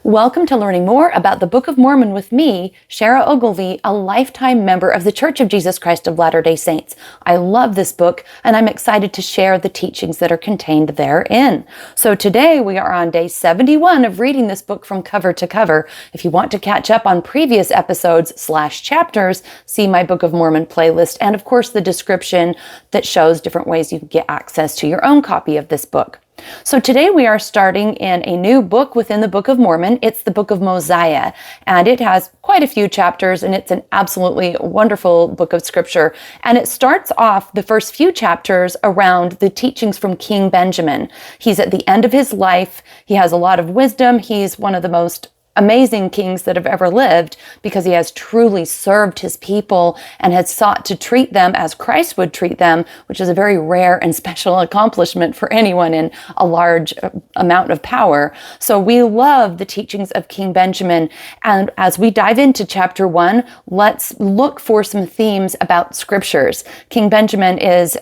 Welcome to learning more about the Book of Mormon with me, Shara Ogilvie, a lifetime member of the Church of Jesus Christ of Latter-day Saints. I love this book, and I'm excited to share the teachings that are contained therein. So today we are on day 71 of reading this book from cover to cover. If you want to catch up on previous episodes/chapters, see my Book of Mormon playlist, and of course the description that shows different ways you can get access to your own copy of this book. So today we are starting in a new book within the Book of Mormon. It's the Book of Mosiah, and it has quite a few chapters, and it's an absolutely wonderful book of scripture. And it starts off the first few chapters around the teachings from King Benjamin. He's at the end of his life. He has a lot of wisdom. He's one of the most amazing kings that have ever lived because he has truly served his people and has sought to treat them as Christ would treat them, which is a very rare and special accomplishment for anyone in a large amount of power. So we love the teachings of King Benjamin. And as we dive into chapter 1, let's look for some themes about scriptures. King Benjamin is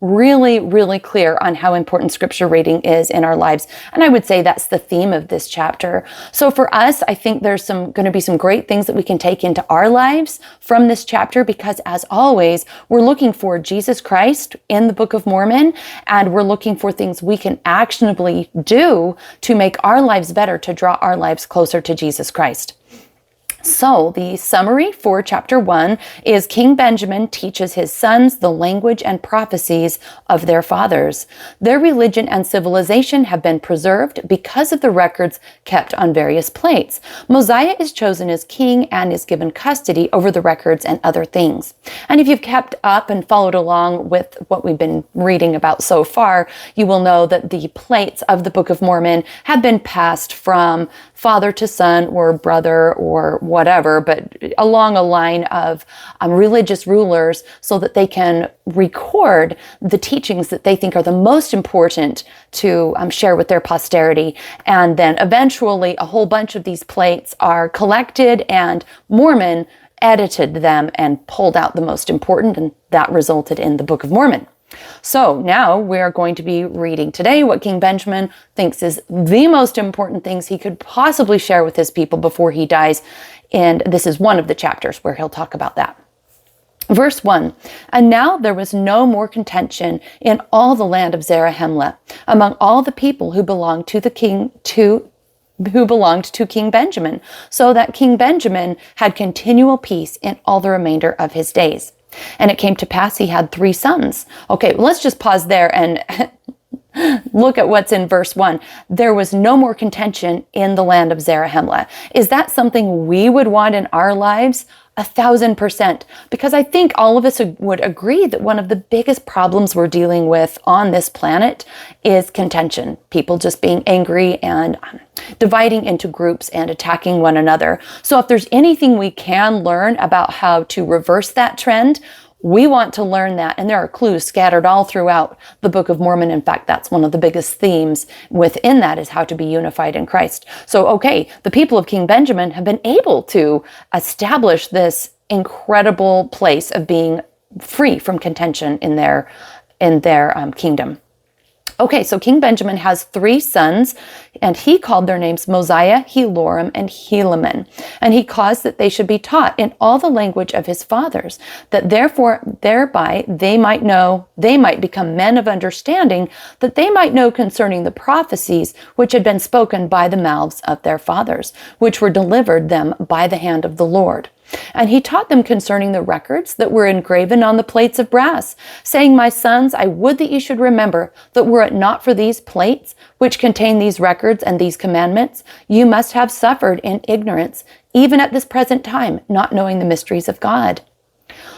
really clear on how important scripture reading is in our lives. And I would say that's the theme of this chapter. So for us, I think there's going to be some great things that we can take into our lives from this chapter, because as always, we're looking for Jesus Christ in the Book of Mormon, and we're looking for things we can actionably do to make our lives better, to draw our lives closer to Jesus Christ. So the summary for chapter 1 is King Benjamin teaches his sons the language and prophecies of their fathers. Their religion and civilization have been preserved because of the records kept on various plates. Mosiah is chosen as king and is given custody over the records and other things. And if you've kept up and followed along with what we've been reading about so far, you will know that the plates of the Book of Mormon have been passed from father to son or brother or whatever, but along a line of religious rulers so that they can record the teachings that they think are the most important to share with their posterity. And then eventually a whole bunch of these plates are collected, and Mormon edited them and pulled out the most important, and that resulted in the Book of Mormon. So now we're going to be reading today what King Benjamin thinks is the most important things he could possibly share with his people before he dies. And this is one of the chapters where he'll talk about that. Verse 1, and now there was no more contention in all the land of Zarahemla among all the people who belonged to King Benjamin, so that King Benjamin had continual peace in all the remainder of his days. And it came to pass he had 3 sons. Okay, let's just pause there and look at what's in verse 1. There was no more contention in the land of Zarahemla. Is that something we would want in our lives? 1,000%. Because I think all of us would agree that one of the biggest problems we're dealing with on this planet is contention. People just being angry and dividing into groups and attacking one another. So if there's anything we can learn about how to reverse that trend, we want to learn that, and there are clues scattered all throughout the Book of Mormon. In fact, that's one of the biggest themes within that, is how to be unified in Christ. So, okay, the people of King Benjamin have been able to establish this incredible place of being free from contention in their kingdom. Okay, so King Benjamin has 3 sons, and he called their names Mosiah, Helorum, and Helaman. And he caused that they should be taught in all the language of his fathers, that thereby they might become men of understanding, that they might know concerning the prophecies which had been spoken by the mouths of their fathers, which were delivered them by the hand of the Lord. And he taught them concerning the records that were engraven on the plates of brass, saying, My sons, I would that you should remember that were it not for these plates, which contain these records and these commandments, you must have suffered in ignorance, even at this present time, not knowing the mysteries of God.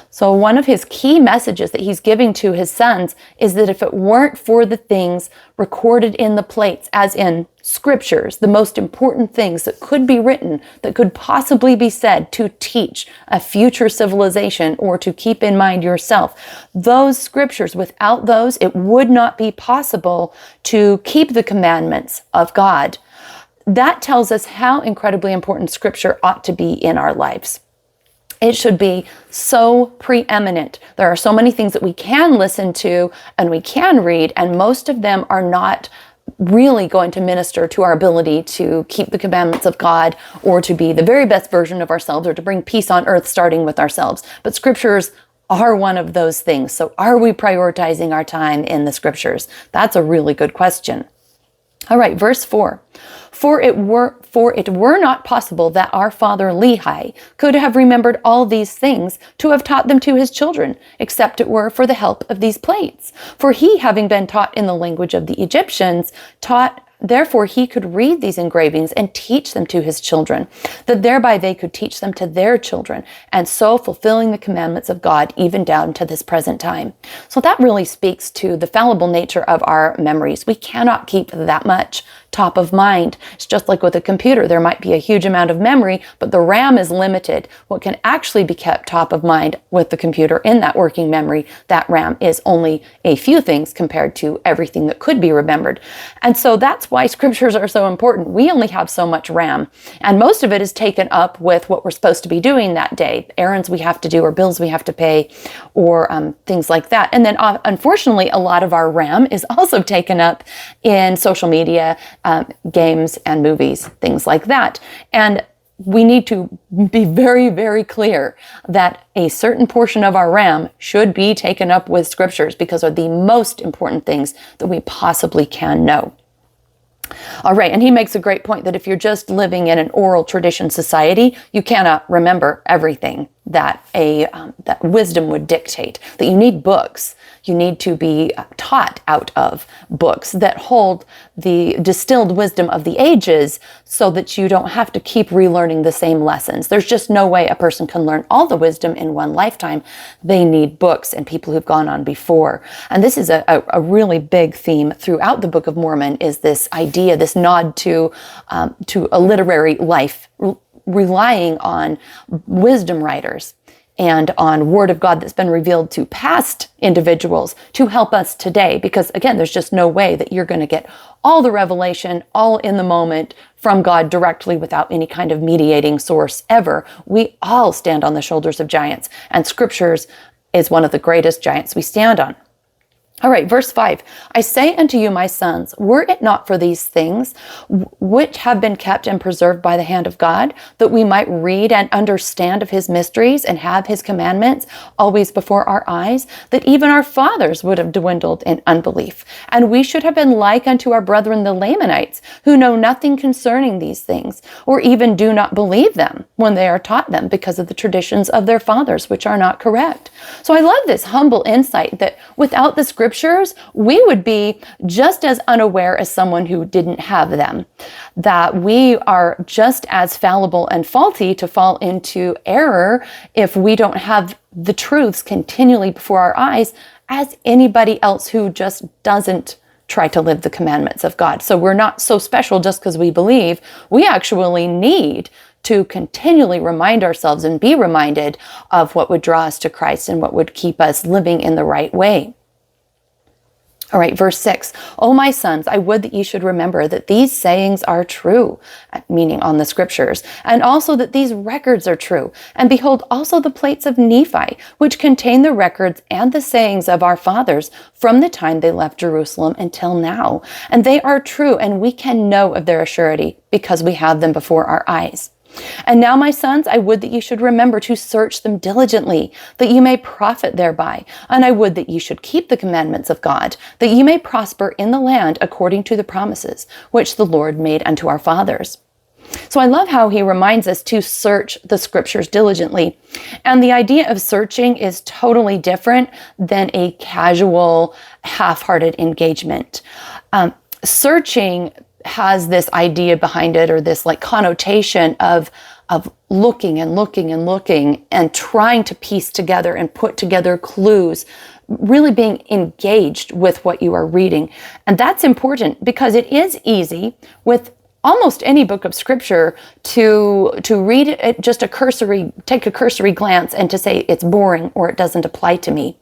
So one of his key messages that he's giving to his sons is that if it weren't for the things recorded in the plates, as in scriptures, the most important things that could be written, that could possibly be said to teach a future civilization or to keep in mind yourself, those scriptures, without those, it would not be possible to keep the commandments of God. That tells us how incredibly important scripture ought to be in our lives. It should be so preeminent. There are so many things that we can listen to and we can read, and most of them are not really going to minister to our ability to keep the commandments of God, or to be the very best version of ourselves, or to bring peace on earth starting with ourselves. But scriptures are one of those things. So are we prioritizing our time in the scriptures? That's a really good question. All right, verse 4. For it were not possible that our father Lehi could have remembered all these things to have taught them to his children, except it were for the help of these plates. For he, having been taught in the language of the Egyptians, therefore he could read these engravings and teach them to his children, that thereby they could teach them to their children, and so fulfilling the commandments of God even down to this present time. So that really speaks to the fallible nature of our memories. We cannot keep that much top of mind. It's just like with a computer. There might be a huge amount of memory, but the RAM is limited. What can actually be kept top of mind with the computer in that working memory, that RAM, is only a few things compared to everything that could be remembered. And so that's why scriptures are so important. We only have so much RAM, and most of it is taken up with what we're supposed to be doing that day, errands we have to do, or bills we have to pay, or things like that. And then unfortunately, a lot of our RAM is also taken up in social media, games and movies, things like that. And we need to be very, very clear that a certain portion of our RAM should be taken up with scriptures, because they're the most important things that we possibly can know. All right, and he makes a great point that if you're just living in an oral tradition society, you cannot remember everything that that wisdom would dictate, that you need books. You need to be taught out of books that hold the distilled wisdom of the ages, so that you don't have to keep relearning the same lessons. There's just no way a person can learn all the wisdom in one lifetime. They need books and people who've gone on before. And this is a really big theme throughout the Book of Mormon, is this idea, this nod to a literary life, relying on wisdom writers and on word of God that's been revealed to past individuals to help us today. Because again, there's just no way that you're going to get all the revelation, all in the moment from God directly without any kind of mediating source ever. We all stand on the shoulders of giants, and scriptures is one of the greatest giants we stand on. All right, verse 5, I say unto you, my sons, were it not for these things which have been kept and preserved by the hand of God, that we might read and understand of his mysteries and have his commandments always before our eyes, that even our fathers would have dwindled in unbelief, and we should have been like unto our brethren the Lamanites, who know nothing concerning these things, or even do not believe them when they are taught them, because of the traditions of their fathers, which are not correct. So I love this humble insight that without the scriptures, we would be just as unaware as someone who didn't have them, that we are just as fallible and faulty to fall into error if we don't have the truths continually before our eyes as anybody else who just doesn't try to live the commandments of God. So we're not so special just because we believe. We actually need to continually remind ourselves and be reminded of what would draw us to Christ and what would keep us living in the right way. All right, verse 6, O my sons, I would that ye should remember that these sayings are true, meaning on the scriptures, and also that these records are true. And behold also the plates of Nephi, which contain the records and the sayings of our fathers from the time they left Jerusalem until now. And they are true, and we can know of their assurity, because we have them before our eyes. And now, my sons, I would that you should remember to search them diligently, that you may profit thereby. And I would that you should keep the commandments of God, that you may prosper in the land according to the promises which the Lord made unto our fathers. So I love how he reminds us to search the scriptures diligently. And the idea of searching is totally different than a casual, half-hearted engagement. Searching has this idea behind it, or this like connotation of looking and looking and looking and trying to piece together and put together clues, really being engaged with what you are reading. And that's important, because it is easy with almost any book of scripture to read it, take a cursory glance and to say it's boring or it doesn't apply to me.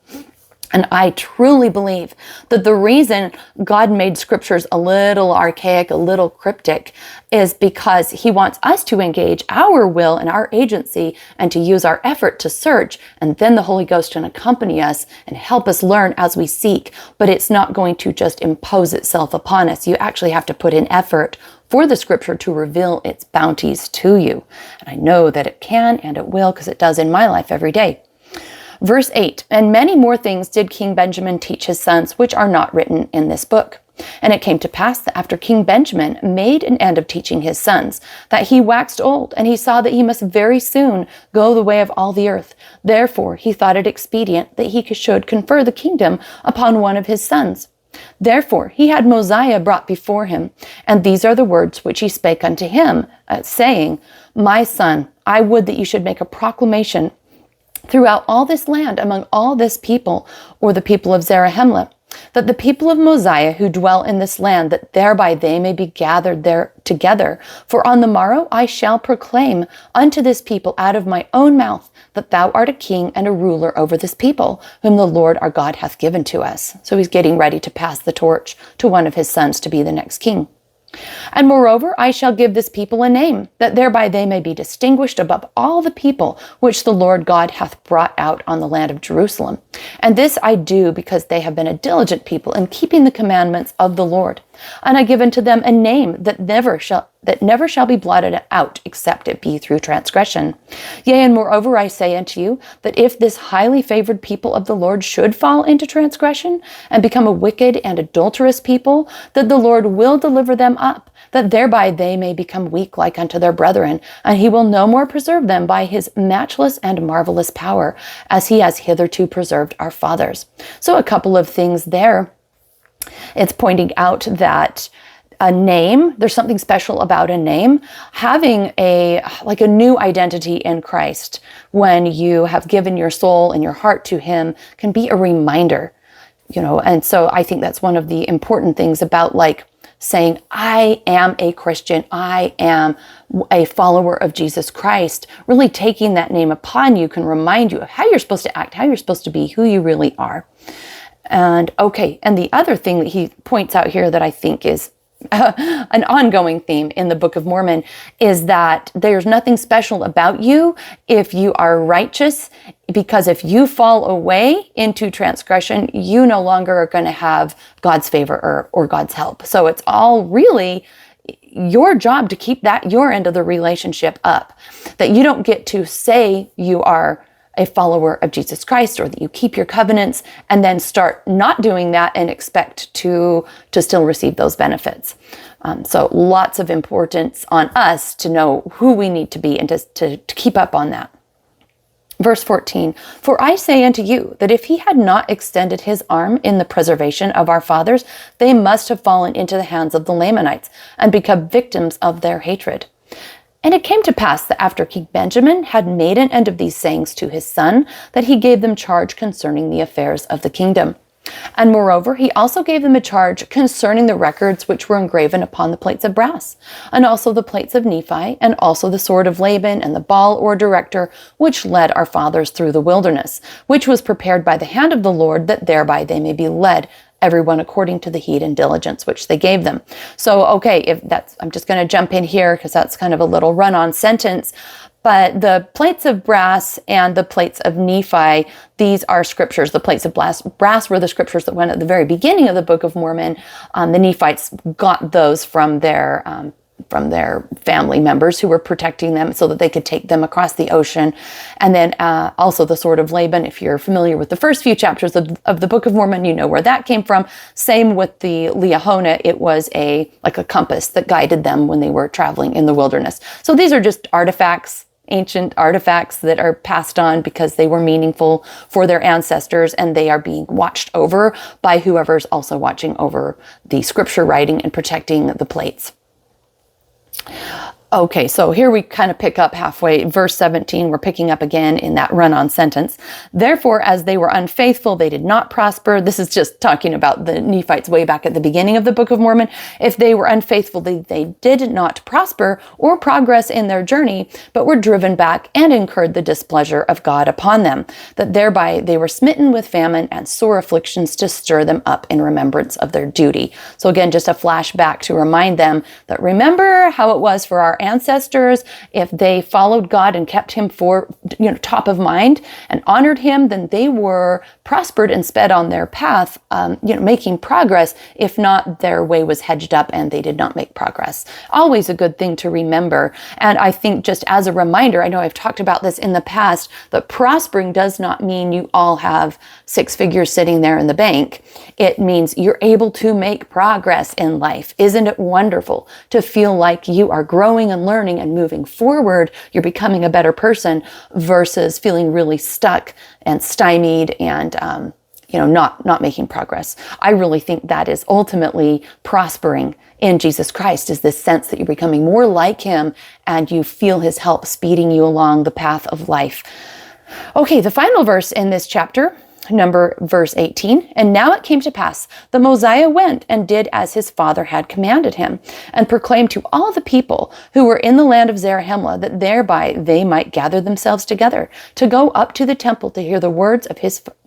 And I truly believe that the reason God made scriptures a little archaic, a little cryptic, is because he wants us to engage our will and our agency and to use our effort to search. And then the Holy Ghost can accompany us and help us learn as we seek. But it's not going to just impose itself upon us. You actually have to put in effort for the scripture to reveal its bounties to you. And I know that it can and it will, because it does in my life every day. Verse 8, and many more things did King Benjamin teach his sons, which are not written in this book. And it came to pass that after King Benjamin made an end of teaching his sons, that he waxed old, and he saw that he must very soon go the way of all the earth. Therefore he thought it expedient that he should confer the kingdom upon one of his sons. Therefore he had Mosiah brought before him, and these are the words which he spake unto him, saying, My son, I would that you should make a proclamation throughout all this land among all this people, or the people of Zarahemla, that the people of Mosiah who dwell in this land, that thereby they may be gathered there together. For on the morrow I shall proclaim unto this people out of my own mouth that thou art a king and a ruler over this people, whom the Lord our God hath given to us. So he's getting ready to pass the torch to one of his sons to be the next king. And moreover, I shall give this people a name, that thereby they may be distinguished above all the people which the Lord God hath brought out on the land of Jerusalem. And this I do because they have been a diligent people in keeping the commandments of the Lord. And I give unto them a name that never shall be blotted out, except it be through transgression. Yea, and moreover I say unto you, that if this highly favored people of the Lord should fall into transgression, and become a wicked and adulterous people, that the Lord will deliver them up, that thereby they may become weak like unto their brethren, and he will no more preserve them by his matchless and marvelous power, as he has hitherto preserved our fathers. So a couple of things there. It's pointing out that a name, there's something special about a name. Having a new identity in Christ when you have given your soul and your heart to him can be a reminder, and so I think that's one of the important things about saying, I am a Christian, I am a follower of Jesus Christ. Really taking that name upon you can remind you of how you're supposed to act, how you're supposed to be, who you really are. And the other thing that he points out here that I think is an ongoing theme in the Book of Mormon is that there's nothing special about you if you are righteous, because if you fall away into transgression, you no longer are going to have God's favor or God's help. So it's all really your job to keep your end of the relationship up, that you don't get to say you are a follower of Jesus Christ, or that you keep your covenants and then start not doing that and expect to still receive those benefits. So lots of importance on us to know who we need to be and to keep up on that. Verse 14, for I say unto you that if he had not extended his arm in the preservation of our fathers, they must have fallen into the hands of the Lamanites and become victims of their hatred. And it came to pass that after King Benjamin had made an end of these sayings to his son, that he gave them charge concerning the affairs of the kingdom. And moreover, he also gave them a charge concerning the records which were engraven upon the plates of brass, and also the plates of Nephi, and also the sword of Laban, and the ball or director, which led our fathers through the wilderness, which was prepared by the hand of the Lord, that thereby they may be led, everyone according to the heed and diligence which they gave them. So, I'm just going to jump in here because that's kind of a little run-on sentence. But the plates of brass and the plates of Nephi, these are scriptures. The plates of brass were the scriptures that went at the very beginning of the Book of Mormon. The Nephites got those from their family members who were protecting them so that they could take them across the ocean. And then also the sword of Laban. If you're familiar with the first few chapters of the Book of Mormon, you know where that came from. Same with the Liahona. It was a compass that guided them when they were traveling in the wilderness. So these are just artifacts, ancient artifacts that are passed on because they were meaningful for their ancestors, and they are being watched over by whoever's also watching over the scripture writing and protecting the plates. Okay, so here we kind of pick up halfway. Verse 17, we're picking up again in that run-on sentence. Therefore, as they were unfaithful, they did not prosper. This is just talking about the Nephites way back at the beginning of the Book of Mormon. If they were unfaithful, they did not prosper or progress in their journey, but were driven back and incurred the displeasure of God upon them, that thereby they were smitten with famine and sore afflictions to stir them up in remembrance of their duty. So again, just a flashback to remind them that remember how it was for our ancestors. If they followed God and kept him top of mind and honored him, then they were prospered and sped on their path, making progress. If not, their way was hedged up and they did not make progress. Always a good thing to remember. And I think just as a reminder, I know I've talked about this in the past, that prospering does not mean you all have 6 figures sitting there in the bank. It means you're able to make progress in life. Isn't it wonderful to feel like you are growing and learning and moving forward? You're becoming a better person versus feeling really stuck and stymied and not making progress. I really think that is ultimately prospering in Jesus Christ, is this sense that you're becoming more like him and you feel his help speeding you along the path of life. Okay, the final verse in this chapter, verse 18. And now it came to pass that Mosiah went and did as his father had commanded him, and proclaimed to all the people who were in the land of Zarahemla that thereby they might gather themselves together to go up to the temple to hear the words of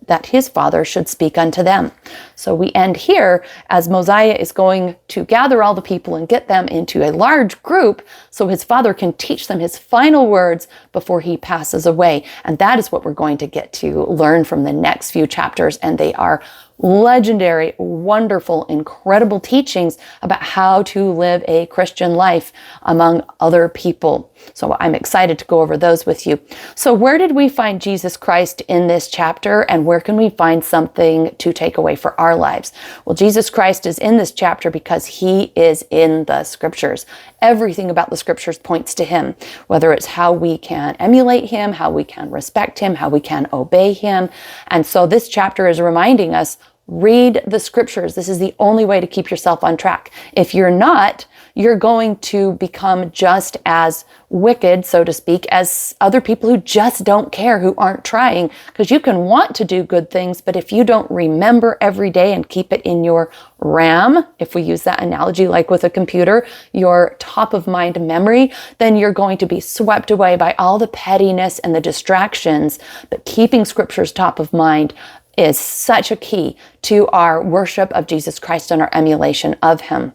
that his father should speak unto them. So we end here as Mosiah is going to gather all the people and get them into a large group so his father can teach them his final words before he passes away. And that is what we're going to get to learn from the next few chapters. And they are legendary, wonderful, incredible teachings about how to live a Christian life among other people. So I'm excited to go over those with you. So where did we find Jesus Christ in this chapter, and where can we find something to take away for our lives? Well, Jesus Christ is in this chapter because he is in the scriptures. Everything about the scriptures points to him, whether it's how we can emulate him, how we can respect him, how we can obey him. And so this chapter is reminding us, read the scriptures. This is the only way to keep yourself on track. If you're not, you're going to become just as wicked, so to speak, as other people who just don't care, who aren't trying. Because you can want to do good things, but if you don't remember every day and keep it in your RAM, if we use that analogy like with a computer, your top of mind memory, then you're going to be swept away by all the pettiness and the distractions. But keeping scriptures top of mind is such a key to our worship of Jesus Christ and our emulation of him.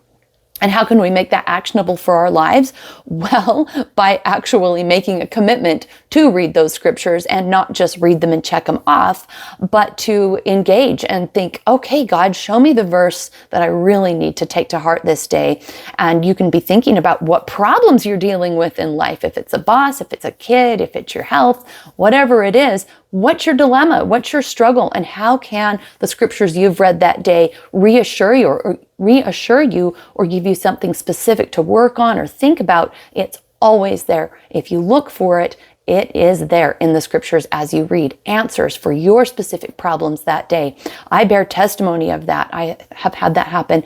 And how can we make that actionable for our lives? Well, by actually making a commitment to read those scriptures and not just read them and check them off, but to engage and think, okay, God, show me the verse that I really need to take to heart this day. And you can be thinking about what problems you're dealing with in life. If it's a boss, if it's a kid, if it's your health, whatever it is, what's your dilemma? What's your struggle? And how can the scriptures you've read that day reassure you or give you something specific to work on or think about? It's always there. If you look for it, it is there in the scriptures as you read answers for your specific problems that day. I bear testimony of that. I have had that happen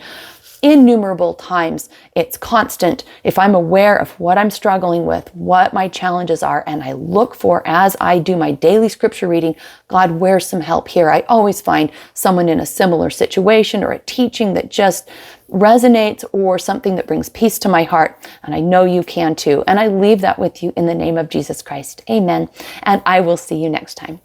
innumerable times. It's constant. If I'm aware of what I'm struggling with, what my challenges are, and I look for, as I do my daily scripture reading, God, where's some help here? I always find someone in a similar situation or a teaching that just resonates or something that brings peace to my heart. And I know you can too. And I leave that with you in the name of Jesus Christ. Amen. And I will see you next time.